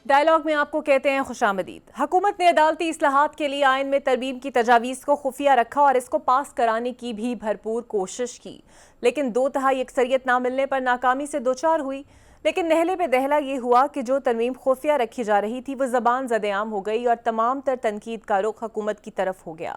Dialogue میں آپ کو کہتے ہیں خوش آمدید۔ حکومت نے عدالتی اصلاحات کے لیے آئین میں ترمیم کی تجاویز کو خفیہ رکھا اور اس کو پاس کرانے کی بھی بھرپور کوشش کی، لیکن 2/3 اکثریت نہ ملنے پر ناکامی سے دوچار ہوئی۔ لیکن نہلے پہ دہلا یہ ہوا کہ جو ترمیم خفیہ رکھی جا رہی تھی وہ زبان زد عام ہو گئی اور تمام تر تنقید کا رخ حکومت کی طرف ہو گیا۔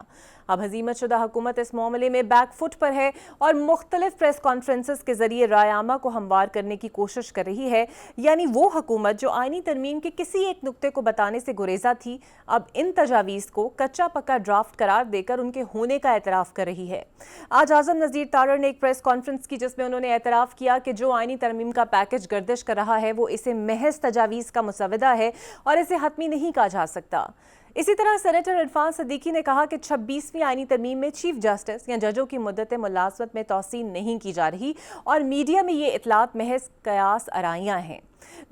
اب ہزیمت شدہ حکومت اس معاملے میں بیک فٹ پر ہے اور مختلف پریس کانفرنسز کے ذریعے رائے عامہ کو ہموار کرنے کی کوشش کر رہی ہے، یعنی وہ حکومت جو آئینی ترمیم کے کسی ایک نقطے کو بتانے سے گریزہ تھی، اب ان تجاویز کو کچا پکا ڈرافٹ قرار دے کر ان کے ہونے کا اعتراف کر رہی ہے۔ آج اعظم نذیر تارڑ نے ایک پریس کانفرنس کی جس میں انہوں نے اعتراف کیا کہ جو آئینی ترمیم کا پیکج گردش کر رہا ہے وہ اسے محض تجاویز کا مسودہ ہے اور اسے حتمی نہیں کہا جا سکتا۔ اسی طرح سینیٹر عرفان صدیقی نے کہا کہ 26ویں آئینی ترمیم میں چیف جسٹس یا ججوں کی مدت ملازمت میں توسیع نہیں کی جا رہی اور میڈیا میں یہ اطلاعات محض قیاس آرائیاں ہیں۔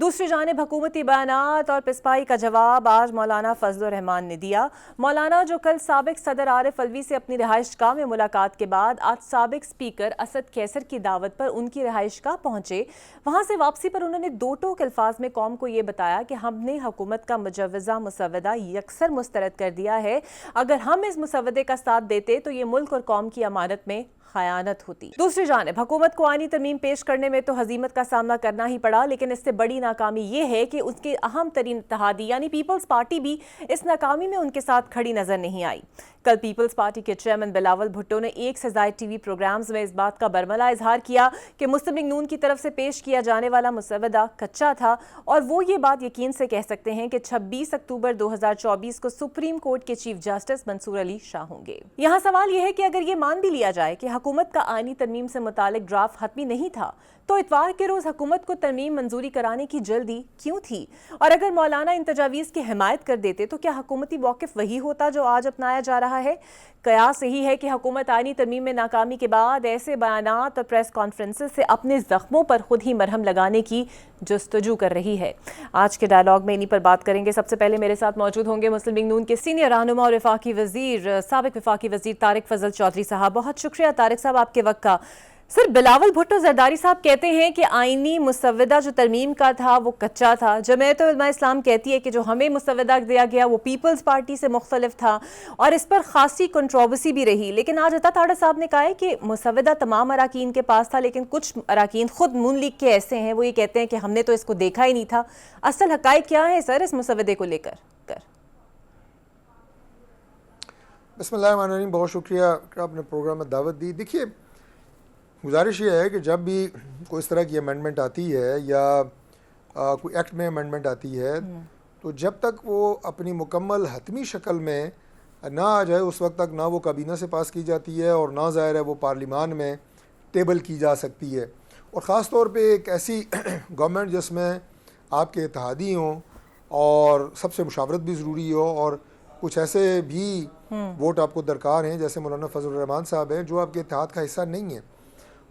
دوسری جانب حکومتی بیانات اور پسپائی کا جواب آج مولانا فضل الرحمان نے دیا۔ مولانا جو کل سابق صدر عارف علوی سے اپنی رہائش گاہ میں ملاقات کے بعد آج سابق سپیکر اسد کیسر کی دعوت پر ان کی رہائش گاہ پہنچے، وہاں سے واپسی پر انہوں نے دو ٹوک الفاظ میں قوم کو یہ بتایا کہ ہم نے حکومت کا مجوزہ مسودہ یکسر مسترد کر دیا ہے، اگر ہم اس مسودے کا ساتھ دیتے تو یہ ملک اور قوم کی امانت میں خیانت ہوتی۔ دوسری جانب حکومت کو آئینی ترمیم پیش کرنے میں تو ہزیمت کا سامنا کرنا ہی پڑا، لیکن اس سے بڑی ناکامی یہ ہے کہ اس کے اہم ترین اتحادی یعنی پیپلز پارٹی بھی اس ناکامی میں ان کے ساتھ کھڑی نظر نہیں آئی۔ کل پیپلز پارٹی کے چیئرمین بلاول بھٹو نے ایک سے زائد ٹی وی پروگرامز میں اس بات کا برملا اظہار کیا کہ مسلم لیگ نون کی طرف سے پیش کیا جانے والا مسودہ کچا تھا اور وہ یہ بات یقین سے کہہ سکتے ہیں کہ 26 اکتوبر 2024 کو سپریم کورٹ کے چیف جسٹس منصور علی شاہ ہوں گے۔ یہاں سوال یہ ہے کہ اگر یہ مان بھی لیا جائے کہ حکومت کا آئینی ترمیم سے متعلق ڈرافٹ حتمی نہیں تھا تو اتوار کے روز حکومت کو ترمیم منظوری کرانے کی جلدی کیوں تھی؟ اور اگر مولانا ان تجاویز کی حمایت کر دیتے تو کیا حکومتی موقف وہی ہوتا جو آج اپنایا جا رہا ہے؟ قیاس یہی ہے کہ حکومت آئینی ترمیم میں ناکامی کے بعد ایسے بیانات اور پریس کانفرنسز سے اپنے زخموں پر خود ہی مرہم لگانے کی جستجو کر رہی ہے۔ آج کے ڈائلاگ میں انہی پر بات کریں گے۔ سب سے پہلے میرے ساتھ موجود ہوں گے مسلم لیگ نون کے سینئر رہنما اور سابق وفاقی وزیر طارق فضل چودھری صاحب۔ بہت شکریہ طارق صاحب آپ کے وقت کا۔ سر، بلاول بھٹو زرداری صاحب کہتے ہیں کہ آئینی مسودہ جو ترمیم کا تھا وہ کچا تھا، جمعیت علماء اسلام کہتی ہے کہ جو ہمیں مسودہ دیا گیا وہ پیپلز پارٹی سے مختلف تھا اور اس پر خاصی کنٹروورسی بھی رہی، لیکن آج عطا تارڑ صاحب نے کہا ہے کہ مسودہ تمام اراکین کے پاس تھا، لیکن کچھ اراکین خود نون لیگ کے ایسے ہیں وہ یہ کہتے ہیں کہ ہم نے تو اس کو دیکھا ہی نہیں تھا۔ اصل حقائق کیا ہے سر اس مسودے کو لے کر؟ بسم اللہ الرحمن الرحیم، بہت شکریہ کہ آپ نے پروگرام میں دعوت دی۔ دیکھیے، گزارش یہ ہے کہ جب بھی کوئی اس طرح کی امینڈمنٹ آتی ہے یا کوئی ایکٹ میں امینڈمنٹ آتی ہے تو جب تک وہ اپنی مکمل حتمی شکل میں نہ آ جائے اس وقت تک نہ وہ کابینہ سے پاس کی جاتی ہے اور نہ ظاہر ہے وہ پارلیمان میں ٹیبل کی جا سکتی ہے، اور خاص طور پہ ایک ایسی گورنمنٹ جس میں آپ کے اتحادی ہوں اور سب سے مشاورت بھی ضروری ہو اور کچھ ایسے بھی ووٹ آپ کو درکار ہیں جیسے مولانا فضل الرحمان صاحب ہیں جو آپ کے اتحاد کا حصہ نہیں ہیں،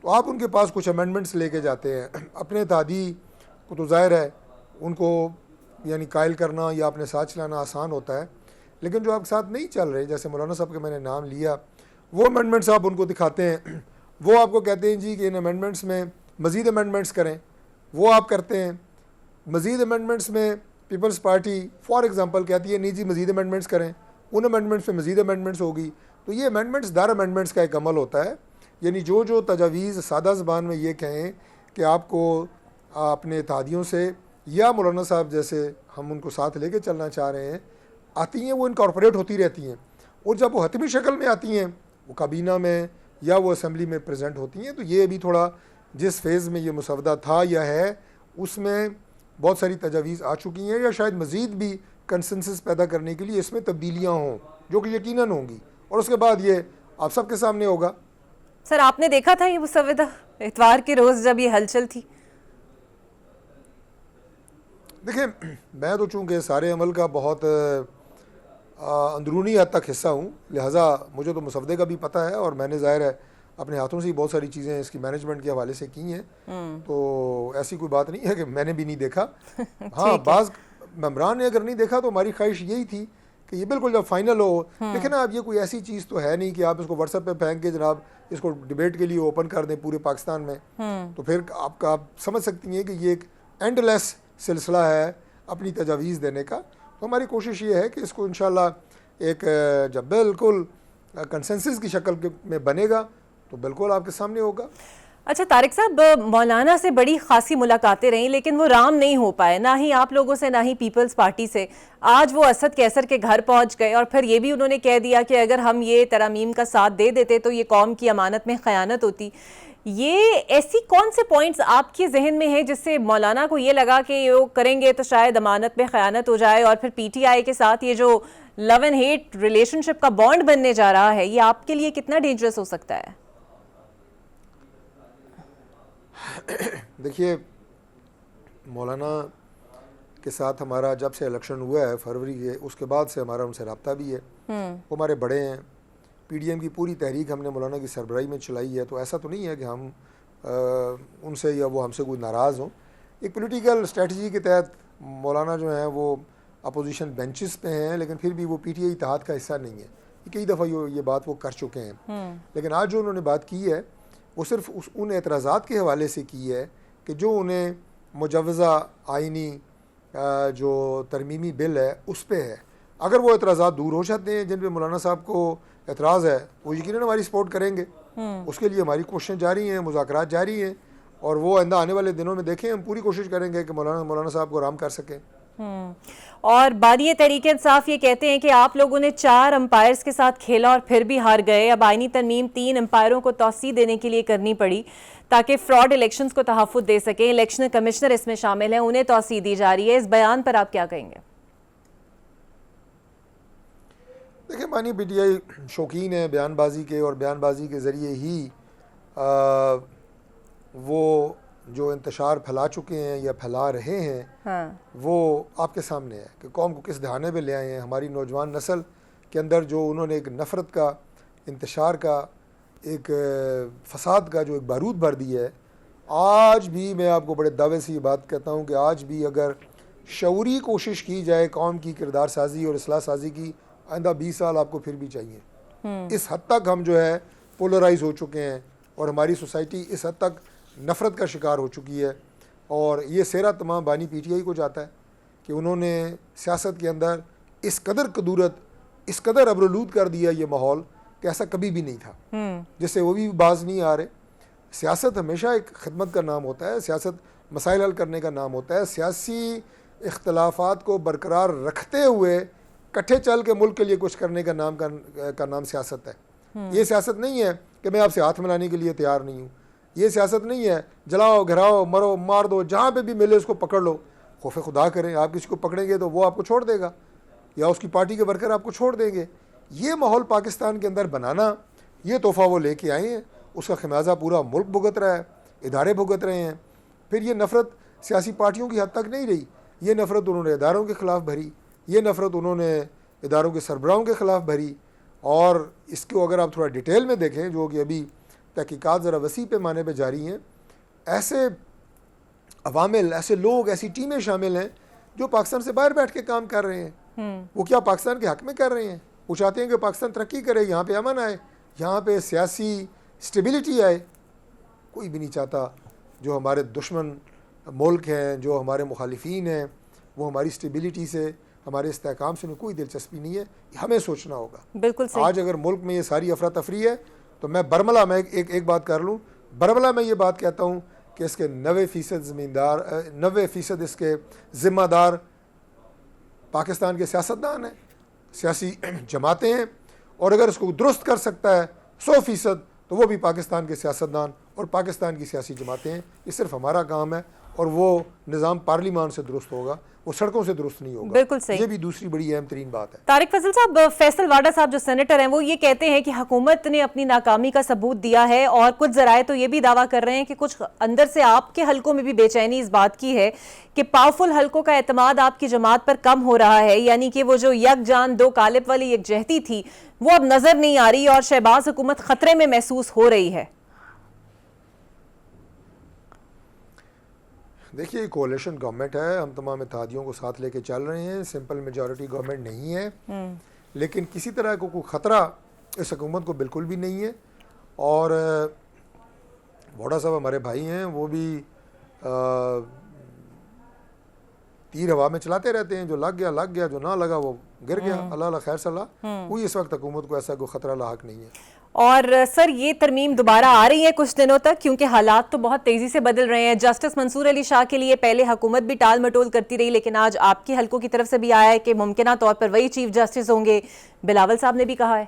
تو آپ ان کے پاس کچھ امینڈمنٹس لے کے جاتے ہیں۔ اپنے اتحادی کو تو ظاہر ہے ان کو یعنی قائل کرنا یا اپنے ساتھ چلانا آسان ہوتا ہے، لیکن جو آپ کے ساتھ نہیں چل رہے جیسے مولانا صاحب کے میں نے نام لیا، وہ امینڈمنٹس آپ ان کو دکھاتے ہیں، وہ آپ کو کہتے ہیں جی کہ ان امینڈمنٹس میں مزید امینڈمنٹس کریں، وہ آپ کرتے ہیں۔ مزید امینڈمنٹس میں پیپلز پارٹی فار ایگزامپل کہتی ہے نہیں جی مزید امینڈمنٹس کریں، ان امینڈمنٹس میں مزید امینڈمنٹس ہوگی، تو یہ امینڈمنٹس در امینڈمنٹس کا ایک عمل ہوتا ہے، یعنی جو تجاویز سادہ زبان میں یہ کہیں کہ آپ کو اپنے اتحادیوں سے یا مولانا صاحب جیسے ہم ان کو ساتھ لے کے چلنا چاہ رہے ہیں آتی ہیں، وہ انکارپوریٹ ہوتی رہتی ہیں، اور جب وہ حتمی شکل میں آتی ہیں وہ کابینہ میں یا وہ اسمبلی میں پریزنٹ ہوتی ہیں، تو یہ بھی تھوڑا جس فیز میں یہ مسودہ تھا یا ہے اس میں بہت ساری تجاویز آ چکی ہیں یا شاید مزید بھی کنسنسس پیدا کرنے کے لیے اس میں تبدیلیاں ہوں جو کہ یقیناً ہوں گی، اور اس کے بعد یہ آپ سب کے سامنے ہوگا۔ سر، آپ نے دیکھا تھا یہ مسودہ اتوار کے روز جب یہ ہلچل تھی؟ دیکھیں، میں تو چونکہ سارے عمل کا بہت اندرونی حد تک حصہ ہوں، لہٰذا مجھے تو مسودے کا بھی پتہ ہے اور میں نے ظاہر ہے اپنے ہاتھوں سے ہی بہت ساری چیزیں اس کی مینجمنٹ کے حوالے سے کی ہیں، تو ایسی کوئی بات نہیں ہے کہ میں نے بھی نہیں دیکھا۔ ہاں، بعض ممبران نے اگر نہیں دیکھا تو ہماری خواہش یہی تھی کہ یہ بالکل جب فائنل ہو، لیکن نا اب یہ کوئی ایسی چیز تو ہے نہیں کہ آپ اس کو واٹس ایپ پہ پھینک کے جناب اس کو ڈیبیٹ کے لیے اوپن کر دیں پورے پاکستان میں، تو پھر آپ سمجھ سکتی ہیں کہ یہ ایک اینڈ لیس سلسلہ ہے اپنی تجاویز دینے کا. تو ہماری کوشش یہ ہے کہ اس کو انشاءاللہ ایک جب بالکل کنسنسس کی شکل میں بنے گا تو بالکل آپ کے سامنے ہوگا. اچھا طارق صاحب، مولانا سے بڑی خاصی ملاقاتیں رہیں لیکن وہ رام نہیں ہو پائے، نہ ہی آپ لوگوں سے نہ ہی پیپلز پارٹی سے. آج وہ اسد کیسر کے گھر پہنچ گئے اور پھر یہ بھی انہوں نے کہہ دیا کہ اگر ہم یہ ترامیم کا ساتھ دے دیتے تو یہ قوم کی امانت میں خیانت ہوتی. یہ ایسی کون سے پوائنٹس آپ کے ذہن میں ہیں جس سے مولانا کو یہ لگا کہ یہ کریں گے تو شاید امانت میں خیانت ہو جائے، اور پھر پی ٹی آئی کے ساتھ یہ جو لو اینڈ ہیٹ ریلیشن شپ کا بانڈ بننے جا رہا ہے، یہ آپ کے لیے کتنا ڈینجرس ہو سکتا ہے؟ دیکھیے، مولانا کے ساتھ ہمارا جب سے الیکشن ہوا ہے فروری کے، اس کے بعد سے ہمارا ان سے رابطہ بھی ہے. وہ ہمارے بڑے ہیں. پی ڈی ایم کی پوری تحریک ہم نے مولانا کی سربراہی میں چلائی ہے، تو ایسا تو نہیں ہے کہ ہم ان سے یا وہ ہم سے کوئی ناراض ہوں. ایک پولیٹیکل اسٹریٹجی کے تحت مولانا جو ہیں وہ اپوزیشن بینچز پہ ہیں، لیکن پھر بھی وہ پی ٹی آئی اتحاد کا حصہ نہیں ہے. کئی دفعہ یہ بات وہ کر چکے ہیں. لیکن آج جو انہوں نے بات کی ہے وہ صرف ان اعتراضات کے حوالے سے کی ہے کہ جو انہیں مجوزہ آئینی جو ترمیمی بل ہے اس پہ ہے. اگر وہ اعتراضات دور ہو جاتے ہیں جن پہ مولانا صاحب کو اعتراض ہے، وہ یقیناً ہماری سپورٹ کریں گے. اس کے لیے ہماری کوششیں جاری ہیں، مذاکرات جاری ہیں، اور وہ آئندہ آنے والے دنوں میں دیکھیں ہم پوری کوشش کریں گے کہ مولانا صاحب کو آرام کر سکیں. اور بانی تحریک انصاف یہ کہتے ہیں کہ آپ لوگوں نے 4 امپائرز کے ساتھ کھیلا اور پھر بھی ہار گئے. اب آئینی ترمیم 3 امپائروں کو توسیع دینے کے لیے کرنی پڑی تاکہ فراڈ الیکشنز کو تحفظ دے سکیں. الیکشن کمشنر اس میں شامل ہیں، انہیں توسیع دی جا رہی ہے. اس بیان پر آپ کیا کہیں گے؟ دیکھیں، بانی پی ٹی آئی شوقین ہے بیان بازی کے، اور بیان بازی کے ذریعے ہی وہ جو انتشار پھیلا چکے ہیں یا پھیلا رہے ہیں وہ آپ کے سامنے ہے کہ قوم کو کس دہانے پہ لے آئے ہیں. ہماری نوجوان نسل کے اندر جو انہوں نے ایک نفرت کا، انتشار کا، ایک فساد کا جو ایک بارود بھر دی ہے. آج بھی میں آپ کو بڑے دعوے سے یہ بات کہتا ہوں کہ آج بھی اگر شعوری کوشش کی جائے قوم کی کردار سازی اور اصلاح سازی کی، آئندہ 20 سال آپ کو پھر بھی چاہیے. اس حد تک ہم جو ہے پولرائز ہو چکے ہیں اور ہماری سوسائٹی اس حد تک نفرت کا شکار ہو چکی ہے. اور یہ سہرا تمام بانی پی ٹی آئی کو جاتا ہے کہ انہوں نے سیاست کے اندر اس قدر کدورت، اس قدر ابرالود کر دیا یہ ماحول کہ ایسا کبھی بھی نہیں تھا، جس سے وہ بھی باز نہیں آ رہے. سیاست ہمیشہ ایک خدمت کا نام ہوتا ہے، سیاست مسائل حل کرنے کا نام ہوتا ہے. سیاسی اختلافات کو برقرار رکھتے ہوئے کٹھے چل کے ملک کے لیے کچھ کرنے کا نام سیاست ہے. یہ سیاست نہیں ہے کہ میں آپ سے ہاتھ ملانے کے لیے تیار نہیں ہوں. یہ سیاست نہیں ہے جلاؤ، گھراؤ، مرو، مار دو، جہاں پہ بھی ملے اس کو پکڑ لو. خوف خدا کریں، آپ کسی کو پکڑیں گے تو وہ آپ کو چھوڑ دے گا یا اس کی پارٹی کے ورکر آپ کو چھوڑ دیں گے. یہ ماحول پاکستان کے اندر بنانا، یہ تحفہ وہ لے کے آئے ہیں. اس کا خمیازہ پورا ملک بھگت رہا ہے، ادارے بھگت رہے ہیں. پھر یہ نفرت سیاسی پارٹیوں کی حد تک نہیں رہی. یہ نفرت انہوں نے اداروں کے خلاف بھری، یہ نفرت انہوں نے اداروں کے سربراہوں کے خلاف بھری. اور اس کو اگر آپ تھوڑا ڈیٹیل میں دیکھیں، جو کہ ابھی تحقیقات ذرا وسیع پیمانے پہ جاری ہیں، ایسے عوامل، ایسے لوگ، ایسی ٹیمیں شامل ہیں جو پاکستان سے باہر بیٹھ کے کام کر رہے ہیں. وہ کیا پاکستان کے حق میں کر رہے ہیں؟ وہ چاہتے ہیں کہ پاکستان ترقی کرے، یہاں پہ امن آئے، یہاں پہ سیاسی سٹیبلٹی آئے. کوئی بھی نہیں چاہتا. جو ہمارے دشمن ملک ہیں، جو ہمارے مخالفین ہیں، وہ ہماری سٹیبلٹی سے، ہمارے استحکام سے کوئی دلچسپی نہیں ہے. ہمیں سوچنا ہوگا. بالکل صحیح. آج اگر ملک میں یہ ساری افراتفری ہے تو میں برملا میں ایک بات کر لوں، برملا میں یہ بات کہتا ہوں کہ اس کے 90% اس کے ذمہ دار پاکستان کے سیاستدان ہیں، سیاسی جماعتیں ہیں. اور اگر اس کو درست کر سکتا ہے 100%، تو وہ بھی پاکستان کے سیاستدان اور پاکستان کی سیاسی جماعتیں ہیں. یہ صرف ہمارا کام ہے، اور وہ نظام پارلیمان سے درست ہوگا، وہ سڑکوں سے درست نہیں ہوگا. بالکل صحیح. یہ بھی دوسری بڑی اہم ترین بات ہے. طارق فضل صاحب، فیصل واڈا صاحب جو سینیٹر ہیں وہ یہ کہتے ہیں کہ حکومت نے اپنی ناکامی کا ثبوت دیا ہے، اور کچھ ذرائع تو یہ بھی دعویٰ کر رہے ہیں کہ کچھ اندر سے آپ کے حلقوں میں بھی بے چینی اس بات کی ہے کہ پاورفل حلقوں کا اعتماد آپ کی جماعت پر کم ہو رہا ہے. یعنی کہ وہ جو یک جان دو قالب والی یکجہتی تھی وہ اب نظر نہیں آ رہی، اور شہباز حکومت خطرے میں محسوس ہو رہی ہے. دیکھیے، کولیشن گورنمنٹ ہے، ہم تمام اتحادیوں کو ساتھ لے کے چل رہے ہیں. سمپل میجورٹی گورنمنٹ نہیں ہے، لیکن کسی طرح کو کوئی خطرہ اس حکومت کو بالکل بھی نہیں ہے. اور واڈا صاحب ہمارے بھائی ہیں، وہ بھی تیر ہوا میں چلاتے رہتے ہیں، جو لگ گیا، جو نہ لگا وہ گر گیا، اللہ اللہ خیر صلاح، کوئی اس وقت حکومت کو ایسا کوئی خطرہ لاحق نہیں ہے۔ اور سر یہ ترمیم دوبارہ آ رہی ہے کچھ دنوں تک، کیونکہ حالات تو بہت تیزی سے بدل رہے ہیں۔ جسٹس منصور علی شاہ کے لیے پہلے حکومت بھی ٹال مٹول کرتی رہی، لیکن آج آپ کے حلقوں کی طرف سے بھی آیا ہے کہ ممکنہ طور پر وہی چیف جسٹس ہوں گے، بلاول صاحب نے بھی کہا ہے۔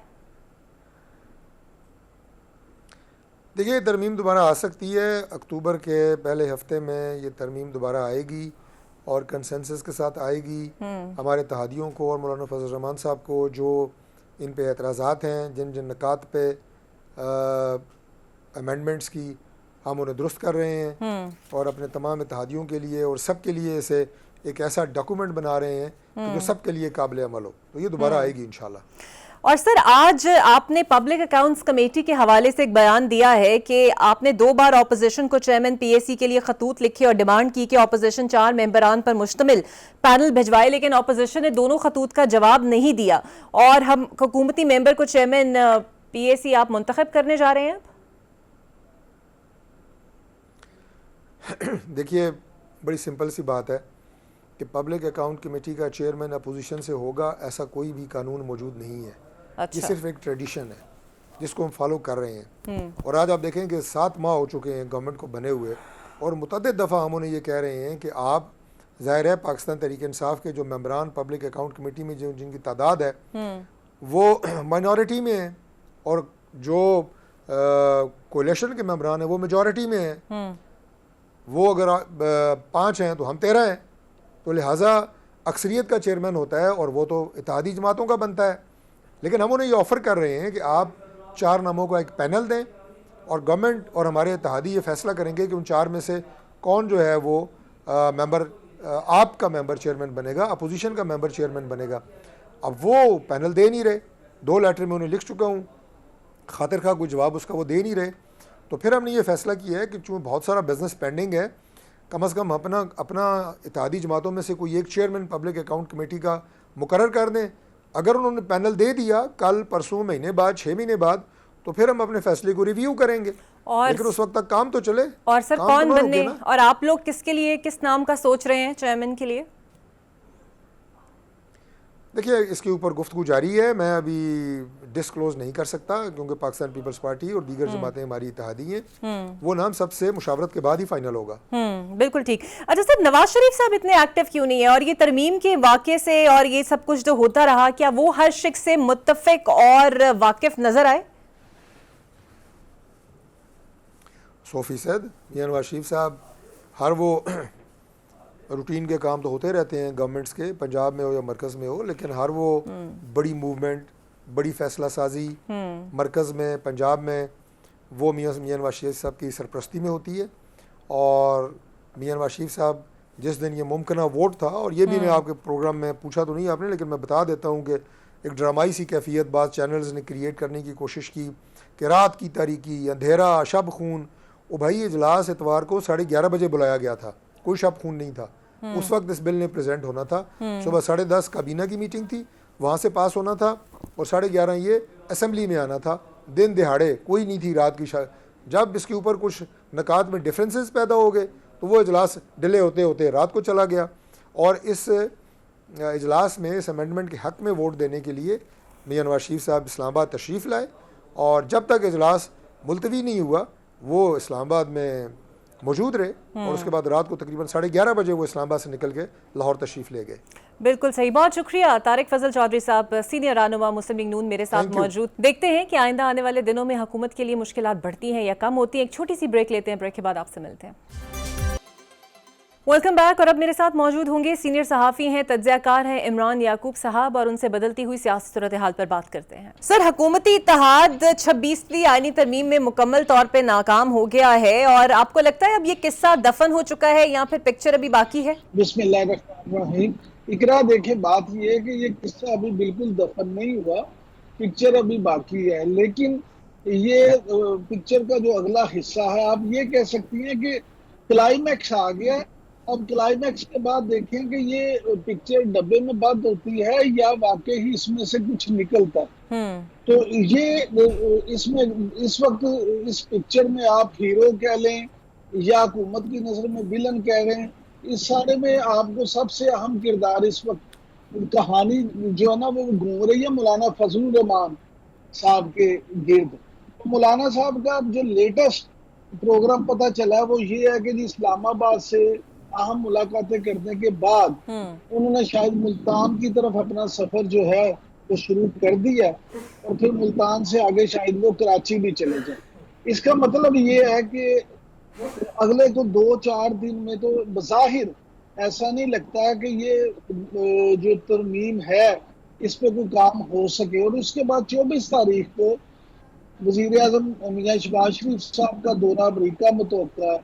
دیکھیے ترمیم دوبارہ آ سکتی ہے، اکتوبر کے پہلے ہفتے میں یہ ترمیم دوبارہ آئے گی اور کنسنسس کے ساتھ آئے گی۔ ہمارے اتحادیوں کو اور مولانا فضل الرحمان صاحب کو جو ان پہ اعتراضات ہیں، جن جن نکات پہ امینڈمنٹس کی، ہم انہیں درست کر رہے ہیں اور اپنے تمام اتحادیوں کے لیے اور سب کے لیے اسے ایک ایسا ڈاکومنٹ بنا رہے ہیں کہ جو سب کے لیے قابل عمل ہو، تو یہ دوبارہ آئے گی انشاءاللہ۔ اور سر آج آپ نے پبلک اکاؤنٹس کمیٹی کے حوالے سے ایک بیان دیا ہے کہ آپ نے 2 بار اپوزیشن کو چیئرمین پی اے سی کے لیے خطوط لکھے اور ڈیمانڈ کی کہ اپوزیشن 4 ممبران پر مشتمل پینل بھجوائے، لیکن اپوزیشن نے دونوں خطوط کا جواب نہیں دیا، اور ہم حکومتی ممبر کو چیئرمین پی اے سی آپ منتخب کرنے جا رہے ہیں اب؟ دیکھیے بڑی سمپل سی بات ہے کہ پبلک اکاؤنٹ کمیٹی کا چیئرمین اپوزیشن سے ہوگا، ایسا کوئی بھی قانون موجود نہیں ہے۔ یہ صرف ایک ٹریڈیشن ہے جس کو ہم فالو کر رہے ہیں، اور آج آپ دیکھیں کہ 7 ماہ ہو چکے ہیں گورنمنٹ کو بنے ہوئے، اور متعدد دفعہ ہم انہیں یہ کہہ رہے ہیں کہ آپ، ظاہر ہے پاکستان تحریک انصاف کے جو ممبران پبلک اکاؤنٹ کمیٹی میں جن کی تعداد ہے وہ مائنورٹی میں ہیں، اور جو کولیشن کے ممبران ہیں وہ میجورٹی میں ہیں۔ وہ اگر 5 ہیں تو ہم 13 ہیں، تو لہٰذا اکثریت کا چیئرمین ہوتا ہے اور وہ تو اتحادی جماعتوں کا بنتا ہے۔ لیکن ہم انہیں یہ آفر کر رہے ہیں کہ آپ 4 ناموں کا ایک پینل دیں، اور گورنمنٹ اور ہمارے اتحادی یہ فیصلہ کریں گے کہ ان 4 میں سے کون جو ہے وہ ممبر، آپ کا ممبر چیئرمین بنے گا، اپوزیشن کا ممبر چیئرمین بنے گا۔ اب وہ پینل دے نہیں رہے، 2 لیٹر میں انہیں لکھ چکا ہوں، خاطر خواہ کوئی جواب اس کا وہ دے نہیں رہے، تو پھر ہم نے یہ فیصلہ کیا ہے کہ چونکہ بہت سارا بزنس پینڈنگ ہے، کم از کم اپنا اتحادی جماعتوں میں سے کوئی ایک چیئرمین پبلک اکاؤنٹ کمیٹی کا مقرر کر دیں۔ اگر انہوں نے پینل دے دیا کل، پرسوں، مہینے بعد، 6 مہینے بعد، تو پھر ہم اپنے فیصلے کو ریویو کریں گے، لیکن اس وقت تک کام تو چلے۔ اور سر کون بننے، اور آپ لوگ کس کے لیے، کس نام کا سوچ رہے ہیں چیئرمین کے لیے؟ دیکھیے اس کے اوپر گفتگو جاری ہے، میں ابھی ڈسکلوز نہیں کر سکتا کیونکہ پاکستان پیپلز پارٹی اور دیگر جماعتیں ہماری اتحادی ہیں، وہ نام سب سے مشاورت کے بعد ہی فائنل ہوگا۔ بالکل ٹھیک۔ اچھا سر، نواز شریف صاحب اتنے ایکٹیو کیوں نہیں ہے، اور یہ ترمیم کے واقعے سے اور یہ سب کچھ جو ہوتا رہا، کیا وہ ہر شخص سے متفق اور واقف نظر آئے؟ 100% میاں نواز شریف صاحب، ہر وہ روٹین کے کام تو ہوتے رہتے ہیں گورنمنٹس کے، پنجاب میں ہو یا مرکز میں ہو، لیکن ہر وہ بڑی موومنٹ، بڑی فیصلہ سازی مرکز میں، پنجاب میں، وہ میاں نواز شریف صاحب کی سرپرستی میں ہوتی ہے۔ اور میاں نواز شریف صاحب جس دن یہ ممکنہ ووٹ تھا، اور یہ بھی میں آپ کے پروگرام میں پوچھا تو نہیں آپ نے، لیکن میں بتا دیتا ہوں کہ ایک ڈرامائی سی کیفیت بعض چینلز نے کریٹ کرنے کی کوشش کی کہ رات کی تاریکی، اندھیرا، شب خون۔ او بھائی اجلاس اتوار کو 11:30 بجے بلایا گیا تھا، کوئی شب خون نہیں تھا۔ اس وقت اس بل نے پریزنٹ ہونا تھا، صبح 10:30 کابینہ کی میٹنگ تھی، وہاں سے پاس ہونا تھا، اور 11:30 یہ اسمبلی میں آنا تھا۔ دن دہاڑے کوئی نہیں تھی رات کی جب اس کے اوپر کچھ نکات میں ڈفرینسز پیدا ہو گئے تو وہ اجلاس ڈیلے ہوتے ہوتے رات کو چلا گیا۔ اور اس اجلاس میں اس امینڈمنٹ کے حق میں ووٹ دینے کے لیے میاں نواز شریف صاحب اسلام آباد تشریف لائے، اور جب تک اجلاس ملتوی نہیں ہوا وہ اسلام آباد میں موجود رہے، اور اس کے بعد رات کو تقریباً 11:30 بجے وہ اسلام آباد سے نکل کے لاہور تشریف لے گئے۔ بالکل صحیح، بہت شکریہ طارق فضل چودھری صاحب، سینئر رہنما مسلم لیگ نون میرے ساتھ موجود۔ دیکھتے ہیں کہ آئندہ آنے والے دنوں میں حکومت کے لیے مشکلات بڑھتی ہیں یا کم ہوتی ہیں۔ ایک چھوٹی سی بریک لیتے ہیں، بریک کے بعد آپ سے ملتے ہیں۔ ویلکم بیک، اور اب میرے ساتھ موجود ہوں گے سینئر صحافی ہیں، تجزیہ کار ہیں عمران یعقوب صاحب، اور ان سے بدلتی ہوئی سیاسی صورتحال پر بات کرتے ہیں۔ سر، حکومتی اتحاد 26ویں آئینی ترمیم میں مکمل طور پہ ناکام ہو گیا ہے، اور آپ کو لگتا ہے اب یہ قصہ دفن ہو چکا ہے یا پھر پکچر ابھی باقی ہے؟ بسم اللہ الرحمن الرحیم۔ اقرا دیکھیں، بات یہ ہے کہ یہ قصہ ابھی بالکل دفن نہیں ہوا، پکچر ابھی باقی ہے، لیکن یہ پکچر کا جو اگلا حصہ ہے، آپ یہ کہہ سکتی ہیں کہ کلائمیکس آ گیا۔ اب کلائمیکس کے بعد دیکھیں کہ یہ پکچر ڈبے میں بند ہوتی ہے یا واقعی اس میں سے کچھ نکلتا ہے۔ تو یہ اس وقت اس پکچر میں آپ ہیرو کہہ لیں یا حکومت کی نظر میں ویلن کہہ رہے ہیں، اس سارے میں آپ کو سب سے اہم کردار اس وقت کہانی جو ہے نا وہ گھوم رہی ہے مولانا فضل الرحمان صاحب کے گرد. مولانا صاحب کا جو لیٹسٹ پروگرام پتہ چلا ہے وہ یہ ہے کہ جی اسلام آباد سے اہم ملاقاتیں کرنے کے بعد انہوں نے شاید ملتان کی طرف اپنا سفر جو ہے وہ شروع کر دیا اور پھر ملتان سے آگے شاید وہ کراچی بھی چلے جائیں. اس کا مطلب یہ ہے کہ اگلے تو 2-4 دن میں تو بظاہر ایسا نہیں لگتا کہ یہ جو ترمیم ہے اس پہ کوئی کام ہو سکے. اور اس کے بعد 24 تاریخ کو وزیر اعظم میاں شہباز شریف صاحب کا دورہ امریکہ متوقع ہے.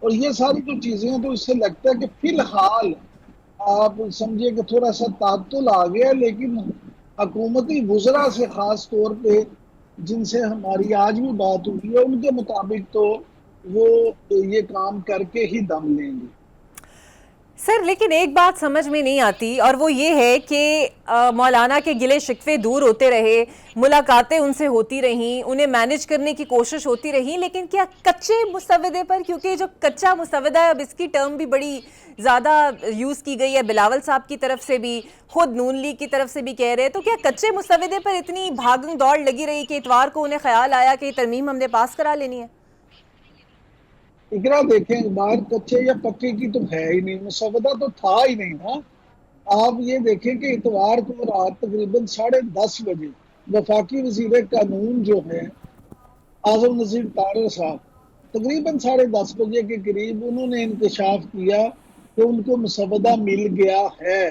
اور یہ ساری جو چیزیں ہیں تو اس سے لگتا ہے کہ فی الحال آپ سمجھے کہ تھوڑا سا تعطل آ گیا, لیکن حکومتی وزراء سے خاص طور پہ جن سے ہماری آج بھی بات ہوئی ہے ان کے مطابق تو وہ یہ کام کر کے ہی دم لیں گے. سر لیکن ایک بات سمجھ میں نہیں آتی اور وہ یہ ہے کہ مولانا کے گلے شکوے دور ہوتے رہے, ملاقاتیں ان سے ہوتی رہیں, انہیں مینج کرنے کی کوشش ہوتی رہی, لیکن کیا کچے مسودے پر, کیونکہ جو کچا مسودہ ہے اب اس کی ٹرم بھی بڑی زیادہ یوز کی گئی ہے, بلاول صاحب کی طرف سے بھی, خود نون لیگ کی طرف سے بھی کہہ رہے, تو کیا کچے مسودے پر اتنی بھاگم دوڑ لگی رہی کہ اتوار کو انہیں خیال آیا کہ یہ ترمیم ہم نے پاس کرا لینی ہے؟ اقرا دیکھیں بات کچے یا پکے کی تو ہے ہی نہیں, مسودہ تو تھا ہی نہیں نا. آپ یہ دیکھیں کہ اتوار کو رات تقریباً 10:30 بجے وفاقی وزیر قانون جو ہے اعظم نذیر طارر صاحب تقریباً 10:30 بجے کے قریب انہوں نے انکشاف کیا کہ ان کو مسودہ مل گیا ہے.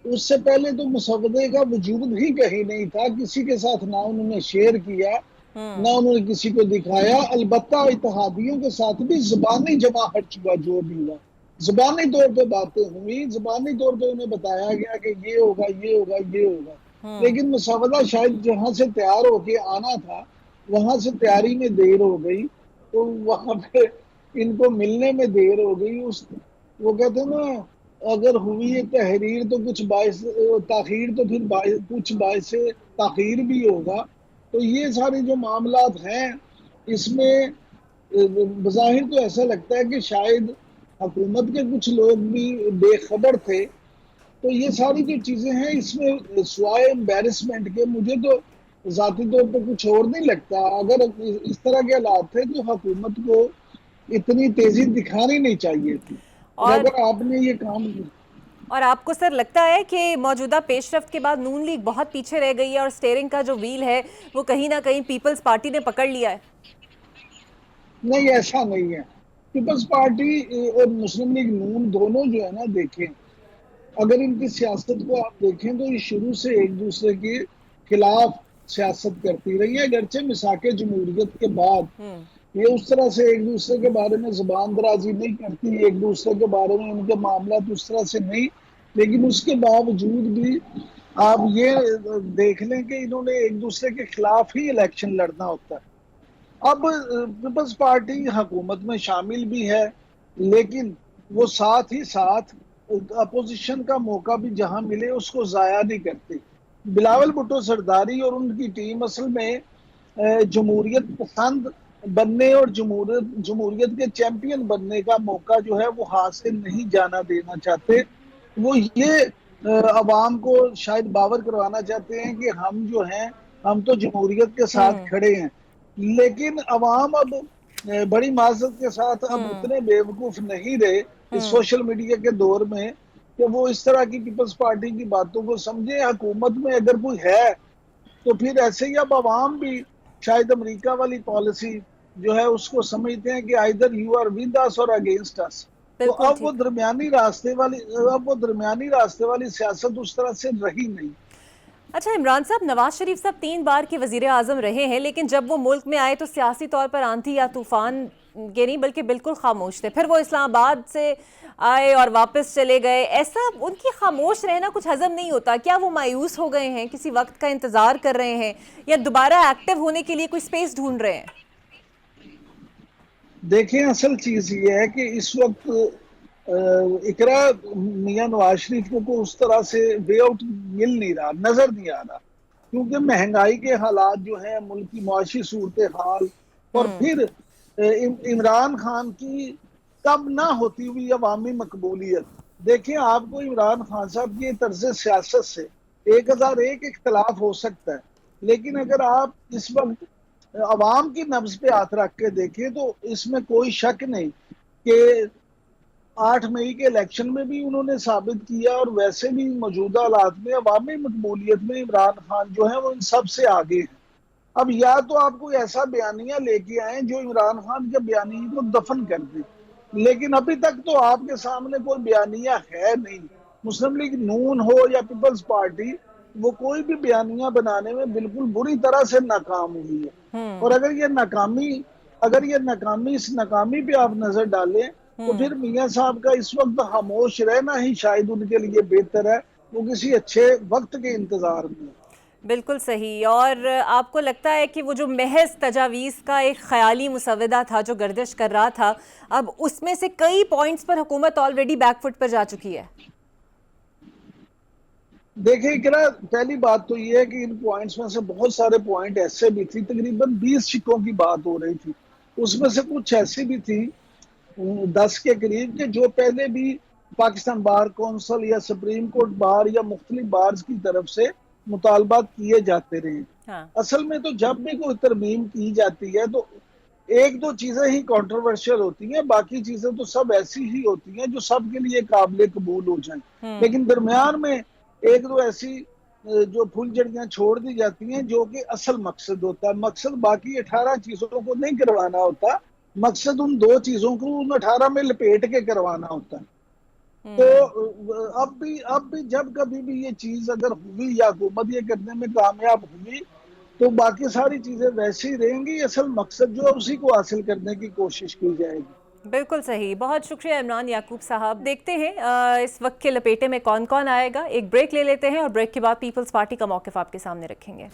اس سے پہلے تو مسودے کا وجود ہی کہیں نہیں تھا, کسی کے ساتھ نہ انہوں نے شیئر کیا نہ انہوں نے کسی کو دکھایا. البتہ اتحادیوں کے ساتھ بھی زبانی جماہٹ ہوا, جو بھی ہوا زبانی طور پہ باتیں ہوئی, زبانی طور پہ انہیں بتایا گیا کہ یہ ہوگا یہ ہوگا یہ ہوگا, لیکن مسودہ شاید جہاں سے تیار ہو کے آنا تھا وہاں سے تیاری میں دیر ہو گئی, تو وہاں پہ ان کو ملنے میں دیر ہو گئی. وہ کہتے ہیں نا اگر ہوئی ہے تحریر تو کچھ باعث تاخیر تو پھر کچھ باعث تاخیر بھی ہوگا. تو یہ سارے جو معاملات ہیں اس میں بظاہر تو ایسا لگتا ہے کہ شاید حکومت کے کچھ لوگ بھی بے خبر تھے. تو یہ ساری جو چیزیں ہیں اس میں سوائے امبیرسمنٹ کے مجھے تو ذاتی طور پہ کچھ اور نہیں لگتا. اگر اس طرح کے حالات تھے تو حکومت کو اتنی تیزی دکھانی نہیں چاہیے تھی, اور اگر آپ نے یہ کام اور آپ کو سر لگتا ہے کہ موجودہ پیش رفت کے بعد نون لیگ بہت پیچھے رہ گئی ہے اور سٹیئرنگ کا جو ویل ہے وہ کہیں نہ کہیں پیپلز پارٹی نے پکڑ لیا ہے؟ نہیں, ایسا نہیں ہے. پیپلز پارٹی اور مسلم لیگ نون دونوں جو ہے نا دیکھیں, اگر ان کی سیاست کو آپ دیکھیں تو یہ شروع سے ایک دوسرے کے خلاف سیاست کرتی رہی ہے. اگرچہ مساق جمہوریت کے بعد یہ اس طرح سے ایک دوسرے کے بارے میں زبان درازی نہیں کرتی, ایک دوسرے کے بارے میں ان کے معاملات اس طرح سے نہیں, لیکن اس کے باوجود بھی آپ یہ دیکھ لیں کہ انہوں نے ایک دوسرے کے خلاف ہی الیکشن لڑنا ہوتا ہے. اب پیپلز پارٹی حکومت میں شامل بھی ہے, لیکن وہ ساتھ ہی ساتھ اپوزیشن کا موقع بھی جہاں ملے اس کو ضائع نہیں کرتی. بلاول بھٹو سرداری اور ان کی ٹیم اصل میں جمہوریت پسند بننے اور جمہوریت کے چیمپئن بننے کا موقع جو ہے وہ ہاتھ سے نہیں جانا دینا چاہتے. وہ یہ عوام کو شاید باور کروانا چاہتے ہیں کہ ہم جو ہیں ہم تو جمہوریت کے ساتھ کھڑے ہیں, لیکن عوام اب بڑی معذرت کے ساتھ اب اتنے بیوقوف نہیں رہے اس سوشل میڈیا کے دور میں کہ وہ اس طرح کی پیپلز پارٹی کی باتوں کو سمجھے. حکومت میں اگر کوئی ہے تو پھر ایسے ہی اب عوام بھی شاید امریکہ والی پالیسی جو ہے اس کو سمجھتے ہیں کہ either you are with us or against us. تو اب وہ درمیانی راستے والی سیاست اس طرح سے رہی نہیں. اچھا عمران صاحب, نواز شریف صاحب 3 بار کے وزیر اعظم رہے ہیں, لیکن جب وہ ملک میں آئے تو سیاسی طور پر آندھی یا طوفان کے نہیں بلکہ بالکل خاموش تھے. پھر وہ اسلام آباد سے آئے اور واپس چلے گئے. ایسا ان کی خاموش رہنا کچھ ہضم نہیں ہوتا. کیا وہ مایوس ہو گئے ہیں, کسی وقت کا انتظار کر رہے ہیں, یا دوبارہ ایکٹیو ہونے کے لیے کوئی سپیس ڈھونڈ رہے ہیں؟ دیکھیں اصل چیز یہ ہے کہ اس وقت اقرا میاں نواز شریف کو اس طرح سے وے آؤٹ مل نہیں رہا, نظر نہیں آ رہا, کیونکہ مہنگائی کے حالات جو ہیں, ملک کی معاشی صورتحال, اور پھر عمران خان کی تب نہ ہوتی ہوئی عوامی مقبولیت. دیکھیں آپ کو عمران خان صاحب کی طرز سیاست سے 1001 اختلاف ہو سکتا ہے, لیکن اگر آپ اس وقت عوام کی نبض پہ ہاتھ رکھ کے دیکھیں تو اس میں کوئی شک نہیں کہ 8 مئی کے الیکشن میں بھی انہوں نے ثابت کیا, اور ویسے بھی موجودہ حالات میں عوامی مقبولیت میں عمران خان جو ہے وہ ان سب سے آگے ہیں. اب یا تو آپ کوئی ایسا بیانیہ لے کے آئیں جو عمران خان کے بیانیے کو دفن کر دیں, لیکن ابھی تک تو آپ کے سامنے کوئی بیانیہ ہے نہیں. مسلم لیگ نون ہو یا پیپلز پارٹی, وہ کوئی بھی بیانیہ بنانے میں بالکل بری طرح سے ناکام ہوئی ہے. اور اگر یہ ناکامی اس ناکامی پہ آپ نظر ڈالیں تو پھر میاں صاحب کا اس وقت خاموش رہنا ہی شاید ان کے لیے بہتر ہے, وہ کسی اچھے وقت کے انتظار میں. بالکل صحیح. اور آپ کو لگتا ہے کہ وہ جو محض تجاویز کا ایک خیالی مسودہ تھا جو گردش کر رہا تھا, اب اس میں سے کئی پوائنٹس پر حکومت آلریڈی بیک فٹ پر جا چکی ہے؟ دیکھیں اقرا, پہلی بات تو یہ ہے کہ ان پوائنٹس میں سے بہت سارے پوائنٹ ایسے بھی تھی, تقریباً 20 شکوں کی بات ہو رہی تھی, اس میں سے کچھ ایسی بھی تھی 10 کے قریب کہ جو پہلے بھی پاکستان بار کونسل یا سپریم کورٹ بار یا مختلف بارز کی طرف سے مطالبات کیے جاتے رہے. ہاں. اصل میں تو جب بھی کوئی ترمیم کی جاتی ہے تو ایک دو چیزیں ہی کنٹروورشل ہوتی ہیں, باقی چیزیں تو سب ایسی ہی ہوتی ہیں جو سب کے لیے قابل قبول ہو جائیں. لیکن درمیان میں ایک دو ایسی جو پھول جڑیاں چھوڑ دی جاتی ہیں جو کہ اصل مقصد ہوتا ہے. مقصد باقی 18 چیزوں کو نہیں کروانا ہوتا, مقصد ان 2 چیزوں کو ان 18 میں لپیٹ کے کروانا ہوتا ہے. تو اب بھی جب کبھی بھی یہ چیز اگر ہوئی یا حکومت یہ کرنے میں کامیاب ہوئی تو باقی ساری چیزیں ویسی رہیں گی, اصل مقصد جو ہے اسی کو حاصل کرنے کی کوشش کی جائے گی. بالکل صحیح. بہت شکریہ عمران یعقوب صاحب. دیکھتے ہیں اس وقت کے لپیٹے میں کون کون آئے گا. ایک بریک لے لیتے ہیں اور بریک کے بعد پیپلز پارٹی کا موقف آپ کے سامنے رکھیں گے.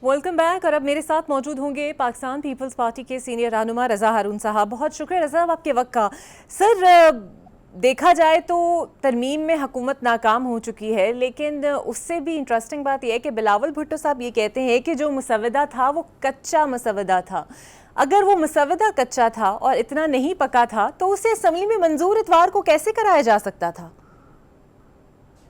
Welcome back. اور اب میرے ساتھ موجود ہوں گے پاکستان پیپلز پارٹی کے سینئر رہنما رضا ہارون صاحب. بہت شکریہ رضا آپ کے وقت کا. سر, دیکھا جائے تو ترمیم میں حکومت ناکام ہو چکی ہے, لیکن اس سے بھی انٹرسٹنگ بات یہ ہے کہ بلاول بھٹو صاحب یہ کہتے ہیں کہ جو مسودہ تھا وہ کچا مسودہ تھا. اگر وہ مسودہ کچا تھا اور اتنا نہیں پکا تھا تو اسے اسمبلی میں منظور اتوار کو کیسے کرایا جا سکتا تھا؟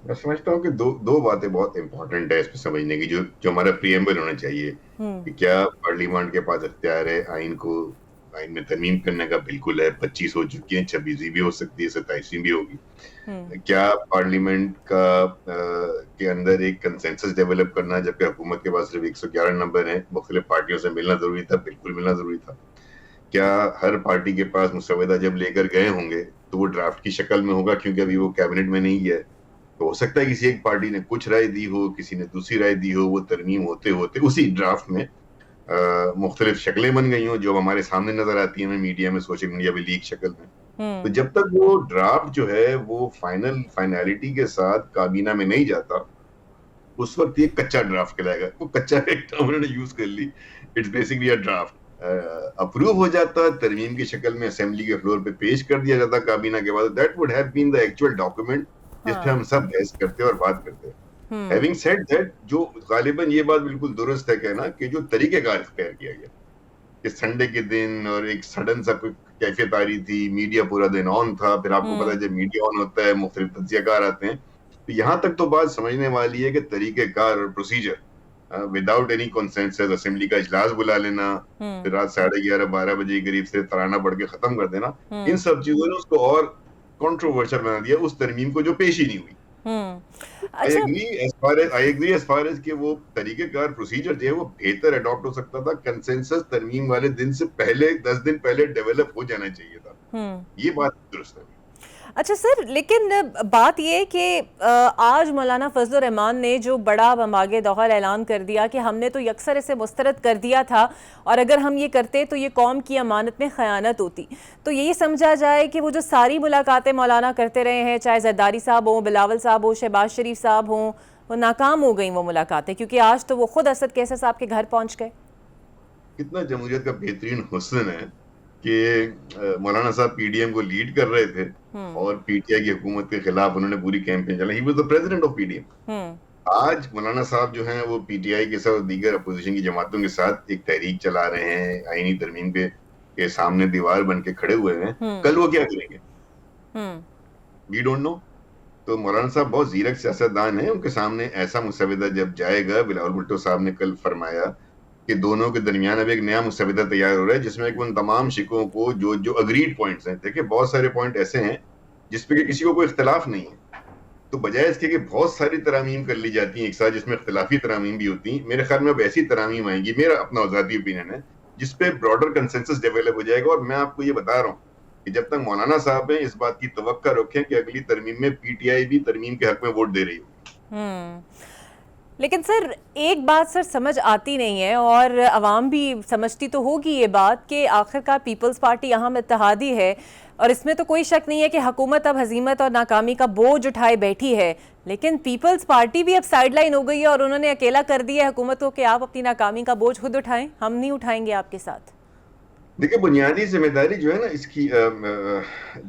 میں سمجھتا ہوں کہ دو باتیں بہت امپورٹنٹ ہے اس پہ سمجھنے کی, جو ہمارا پریمبل ہونا چاہیے کہ کیا پارلیمنٹ کے پاس اختیار ہے آئین میں ترمیم کرنے کا. بالکل ہے. 25 ہو چکی ہیں, 26 بھی ہو سکتی ہے, 27 بھی ہوگی. کیا پارلیمنٹ کے اندر ایک کنسنسس ڈیولپ کرنا, جبکہ حکومت کے پاس صرف 111 نمبر ہیں, مختلف پارٹیوں سے ملنا ضروری تھا. بالکل ملنا ضروری تھا. کیا ہر پارٹی کے پاس مسودہ جب لے کر گئے ہوں گے تو وہ ڈرافٹ کی شکل میں ہوگا, کیونکہ ابھی وہ کیبنٹ میں نہیں ہے, تو ہو سکتا ہے کسی ایک پارٹی نے کچھ رائے دی ہو, کسی نے دوسری رائے دی ہو, وہ ترمیم ہوتے ہوتے اسی ڈرافٹ میں مختلف شکلیں بن گئی ہوں جو ہمارے سامنے نظر آتی ہیں میڈیا میں, سوشل میڈیا میں لیک شکل میں. تو جب تک وہ ڈرافٹ جو ہے وہ فائنلٹی کے ساتھ کابینہ میں نہیں جاتا, اس وقت یہ کچا ڈرافٹ کہلائے گا. وہ کچا ایک ٹرم انہوں نے یوز کر لی. It's basically a draft. Approve ہو جاتا ترمیم کی شکل میں, اسمبلی کے فلور پہ پیش کر دیا جاتا کابینہ کے بعد, that would have been the actual document جس پہ ہم سب بحث کرتے اور بات کرتے. ہیونگ سیڈ دیٹ, جو غالباً یہ بات بالکل درست ہے کہنا کہ جو طریقہ کار اختیار کیا گیا کہ سنڈے کے دن اور ایک سڈن سا کوئی کیفیت آ رہی تھی, میڈیا پورا دن آن تھا. پھر آپ کو پتا ہے جب میڈیا آن ہوتا ہے مختلف تجزیہ کار آتے ہیں, تو یہاں تک تو بات سمجھنے والی ہے کہ طریقہ کار اور procedure without any consensus assembly کا اجلاس بلا لینا, پھر رات 11:30 12 بجے کے قریب سے ترانہ پڑھ کے ختم کر دینا, ان سب چیزوں نے اس کو اور کنٹروورشل بنا دیا, اس ترمیم کو جو پیش ہی نہیں ہوئی. I agree as far as کہ وہ طریقہ کار پروسیجر جو ہے وہ بہتر اڈاپٹ ہو سکتا تھا, کنسنسس ترمیم والے دن سے پہلے 10 دن پہلے ڈیولپ ہو جانا چاہیے تھا. یہ بات درست ہے. اچھا سر, لیکن بات یہ کہ آج مولانا فضل الرحمان نے جو بڑا بمباغ دہر اعلان کر دیا کہ ہم نے تو یکسر اسے مسترد کر دیا تھا, اور اگر ہم یہ کرتے تو یہ قوم کی امانت میں خیانت ہوتی, تو یہی سمجھا جائے کہ وہ جو ساری ملاقاتیں مولانا کرتے رہے ہیں, چاہے زرداری صاحب ہوں, بلاول صاحب ہوں, شہباز شریف صاحب ہوں, وہ ناکام ہو گئیں وہ ملاقاتیں, کیونکہ آج تو وہ خود اسد کیسر صاحب کے گھر پہنچ گئے. کتنا جمہوریت کا بہترین حسن ہے کہ مولانا صاحب پی ڈی ایم کو لیڈ کر رہے تھے اور پی ٹی آئی کی حکومت کے خلاف انہوں نے پوری کیمپین چلا. He was the president of P D M. آج مولانا صاحب جو ہیں وہ پی ٹی آئی کے ساتھ دیگر اپوزیشن کی جماعتوں کے ساتھ ایک تحریک چلا رہے ہیں آئینی ترمیم پہ, کے سامنے دیوار بن کے کھڑے ہوئے ہیں, کل وہ کیا کریں گے وی ڈونٹ نو. تو مولانا صاحب بہت زیرک سیاستدان ہیں, ان کے سامنے ایسا مسودہ جب جائے گا, بلاول بھٹو صاحب نے کل فرمایا کہ دونوں کے درمیان اب ایک نیا مسودہ تیار ہو رہا ہے جس میں ان تمام شکوں کو جو اگریڈ پوائنٹس ہیں, دیکھیں بہت سارے پوائنٹ ایسے ہیں جس پہ کہ کسی کو کوئی اختلاف نہیں ہے, تو بجائے اس کے کہ بہت ساری ترامیم کر لی جاتی ہیں ایک ساتھ جس میں اختلافی ترامیم بھی ہوتی ہیں, میرے خیال میں اب ایسی ترامیم آئیں گی, میرا اپنا ذاتی اوپینین ہے, جس پہ براڈر کنسنسس ڈیولپ ہو جائے گا. اور میں آپ کو یہ بتا رہا ہوں کہ جب تک مولانا صاحب ہیں اس بات کی توقع رکھیں کہ اگلی ترمیم میں پی ٹی آئی بھی ترمیم کے حق میں ووٹ دے رہی ہوگی. لیکن سر ایک بات سر سمجھ آتی نہیں ہے, اور عوام بھی سمجھتی تو ہوگی یہ بات, کہ آخرکار پیپلز پارٹی اہم اتحادی ہے, اور اس میں تو کوئی شک نہیں ہے کہ حکومت اب ہزیمت اور ناکامی کا بوجھ اٹھائے بیٹھی ہے, لیکن پیپلز پارٹی بھی اب سائیڈ لائن ہو گئی ہے اور انہوں نے اکیلا کر دیا ہے حکومت کو کہ آپ اپنی ناکامی کا بوجھ خود اٹھائیں, ہم نہیں اٹھائیں گے آپ کے ساتھ. دیکھیں بنیادی ذمہ داری جو ہے نا اس کی,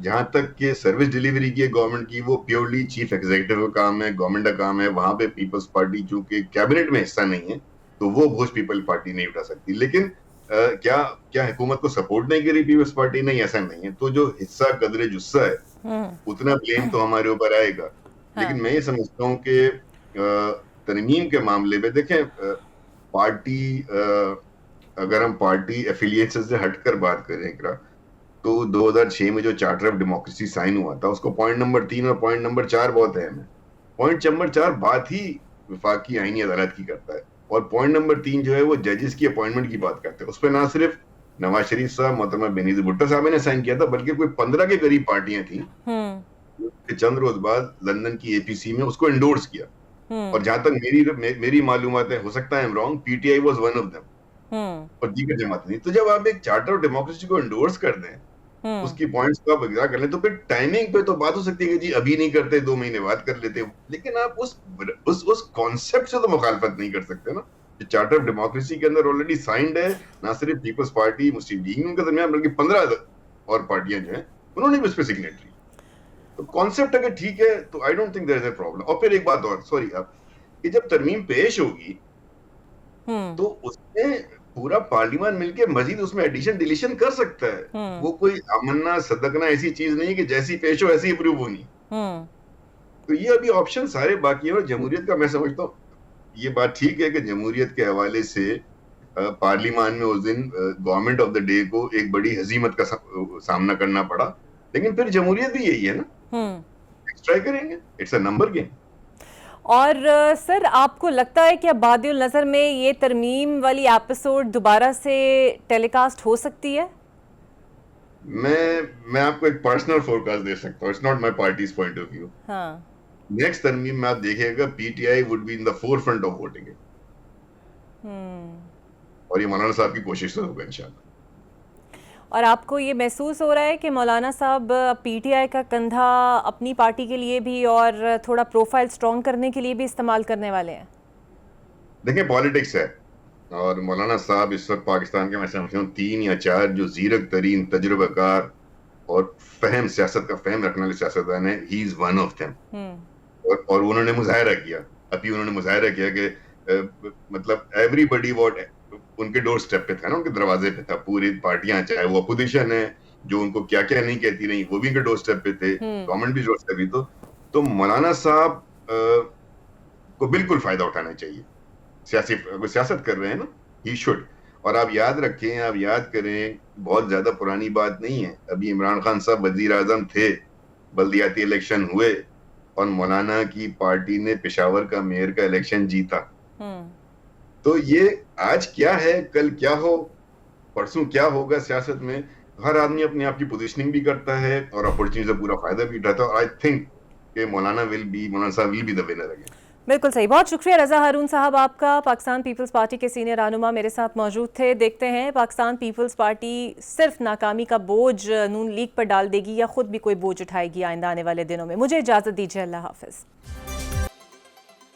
جہاں تک کہ سروس ڈیلیوری کی گورنمنٹ کی, وہ پیورلی چیف ایگزیکٹو کا کام ہے, گورنمنٹ کا کام ہے. وہاں پہ پیپلز پارٹی چونکہ کیبنٹ میں حصہ نہیں ہے تو وہ بوجھ پیپل پارٹی نہیں اٹھا سکتی. لیکن کیا حکومت کو سپورٹ نہیں کری پیپلز پارٹی؟ نہیں, ایسا نہیں ہے. تو جو حصہ قدر جثہ ہے اتنا بلیم تو ہمارے اوپر آئے گا. لیکن میں یہ سمجھتا ہوں کہ ترمیم کے معاملے میں دیکھیں پارٹی, اگر ہم پارٹی ایفیلیٹس سے ہٹ کر بات کریں اقرا, تو 2006 میں جو چارٹر آف ڈیموکریسی سائن ہوا تھا اس کو پوائنٹ نمبر 3 اور پوائنٹ نمبر 4 بہت اہم ہے. پوائنٹ نمبر 4 بات ہی وفاقی آئینی عدالت کی کرتا ہے, اور پوائنٹ نمبر 3 جو ہے وہ ججز کی اپوائنٹمنٹ کی بات کرتے ہیں. اس پہ نہ صرف نواز شریف صاحب, محترمہ بینظیر بھٹو صاحب نے سائن کیا تھا, بلکہ کوئی 15 کے قریب پارٹیاں تھیں چند روز بعد لندن کی اے پی سی میں اس کو انڈورس کیا. اور جہاں تک میری معلومات ہے, ہو سکتا ہے I'm wrong, P T I was one of them اور دیگر جماعت نہیں. تو جب آپ ایک چارٹر آف ڈیموکریسی کو انڈورس کر دیں, اس کی پوائنٹس کو آپ اجرا کر لیں, تو پھر ٹائمنگ پہ تو بات ہو سکتی ہے کہ جی ابھی نہیں کرتے 2 مہینے بعد کر لیتے, لیکن آپ اس کانسیپٹ سے تو مخالفت نہیں کر سکتے نا. چارٹر آف ڈیموکریسی کے اندر آلریڈی سائنڈ ہے, نہ صرف پیپلز پارٹی مسلم لیگ کے درمیان بلکہ 15 اور پارٹیاں جو ہیں انہوں نے بھی اس پہ سگنیٹری. تو کانسیپٹ اگر ٹھیک ہے تو I don't think there is a problem. اور پھر ایک بات اور, سوری آپ, کہ جب ترمیم پیش ہوگی تو اس میں پورا پارلیمان مل کے مزید اس میں ایڈیشن ڈیلیشن کر سکتا ہے. وہ کوئی امنا صدقنا ایسی چیز نہیں کہ جیسی پیش ہو ایسی اپروو ہونی. تو یہ ابھی آپشن سارے باقی ہیں. اور جمہوریت کا میں سمجھتا ہوں یہ بات ٹھیک ہے کہ جمہوریت کے حوالے سے پارلیمان میں اس دن گورنمنٹ آف دا ڈے کو ایک بڑی ہزیمت کا سامنا کرنا پڑا, لیکن پھر جمہوریت بھی یہی ہے نا, ٹرائی کریں گے, اٹس اے نمبر گیم. اور سر آپ کو لگتا ہے کہ اب بادی النظر میں یہ ترمیم والی ایپیسوڈ دوبارہ سے ٹیلی کاسٹ ہو سکتی ہے؟ میں آپ کو ایک پرسنل فورکاسٹ دے سکتا ہوں, it's not my parties point of view. Next ترمیم میں آپ دیکھیے گا P T I would be in the forefront of voting, اور یہ مولانا صاحب کی کوشش سے ہوگا انشاءاللہ. اور آپ کو یہ محسوس ہو رہا ہے کہ مولانا صاحب پی ٹی آئی کا کندھا اپنی پارٹی کے لیے بھی اور تھوڑا پروفائل سٹرونگ کرنے کے لیے بھی استعمال کرنے والے ہیں؟ دیکھیں پالیٹکس ہے, اور مولانا صاحب اس وقت پاکستان کے میں سمجھتا ہوں 3 یا 4 جو زیرک ترین تجربہ کار اور سیاست کا فہم رکھنے والے سیاستدان ہیں, ہی از ون آف دیم. اور انہوں نے مظاہرہ کیا, ابھی انہوں نے مظاہرہ کیا کہ مطلب ایوری بڈی واٹ ان کے ڈور سٹیپ پہ تھا نا, ان کے دروازے پہ تھا. پوری پارٹیاں چاہے وہ اپوزیشن ہے جو ان کو کیا کیا نہیں کہتی نہیں, وہ بھی ان کے ڈور سٹیپ پہ تھے, گورنمنٹ بھی ڈور سٹیپ پہ. تو مولانا صاحب کو بالکل فائدہ اٹھانا چاہیے. سیاست کر رہے ہیں نا, ہی شوڈ. اور آپ یاد رکھیں, آپ یاد کریں, بہت زیادہ پرانی بات نہیں ہے, ابھی عمران خان صاحب وزیر اعظم تھے, بلدیاتی الیکشن ہوئے اور مولانا کی پارٹی نے پشاور کا میئر کا الیکشن جیتا. تو یہ آج کیا ہے, کل کیا ہو, پرسوں کیا ہوگا سیاست میں, ہر آدمی اپنے آپ کی پوزیشننگ بھی کرتا ہے اور اپورچونٹی سے پورا فائدہ بھی اٹھاتا ہے. آئی تھنک کہ مولانا صاحب will be the winner again. بالکل صحیح. بہت شکریہ رضا ہارون صاحب آپ کا. پاکستان پیپلز پارٹی کے سینئر رہنما میرے ساتھ موجود تھے. دیکھتے ہیں پاکستان پیپلز پارٹی صرف ناکامی کا بوجھ نون لیگ پر ڈال دے گی یا خود بھی کوئی بوجھ اٹھائے گی آئندہ آنے والے دنوں میں. مجھے اجازت دیجیے, اللہ حافظ.